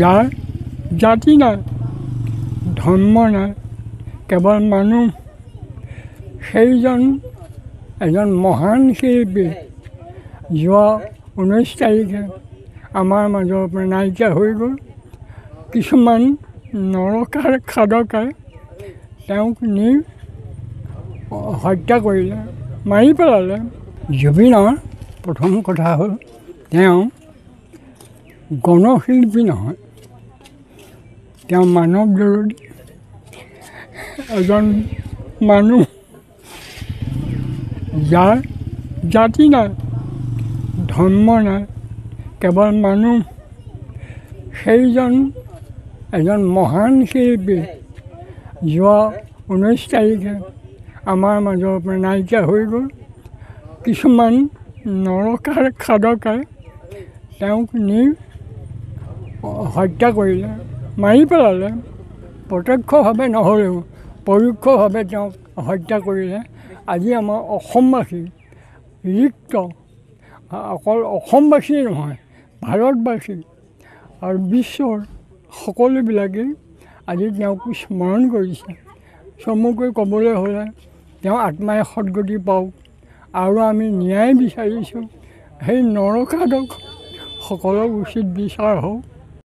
যাৰ জাতি নাই, ধৰ্ম নাই, কেৱল মানুহ, সেইজন এজন মহান শিল্পী যোৱা 19 তাৰিখে আমাৰ মাজৰ পৰা নাইকিয়া হৈ গ'ল। কিছুমান নৰকাৰ খাদকাই তেওঁক নি হত্যা কৰিলে, মাৰি পেলালে। জুবিনৰ প্ৰথম কথা হ'ল তেওঁ গণশিল্পী নহয়, তেওঁ মানৱ বিৰোধী এজন মানুহ, যাৰ জাতি নাই, ধৰ্ম নাই, কেৱল মানুহ, সেইজন এজন মহান শিল্পী যোৱা 19 তাৰিখে আমাৰ মাজৰ পৰা নাইকিয়া হৈ গ'ল। কিছুমান নৰকাৰ খাদকাই তেওঁক নি হত্যা কৰিলে, মাৰি পেলালে। প্ৰত্যক্ষভাৱে নহ'লেও পৰোক্ষভাৱে তেওঁক হত্যা কৰিলে। আজি আমাৰ অসমবাসী ৰিক্ত, অকল অসমবাসীয়ে নহয়, ভাৰতবাসী আৰু বিশ্বৰ সকলোবিলাকেই আজি তেওঁক স্মৰণ কৰিছে। চমুকৈ ক'বলৈ হ'লে তেওঁ আত্মাই সদগতি পাওক, আৰু আমি ন্যায় বিচাৰিছোঁ, সেই নৰকাদক সকলৰ উচিত বিচাৰ হওক।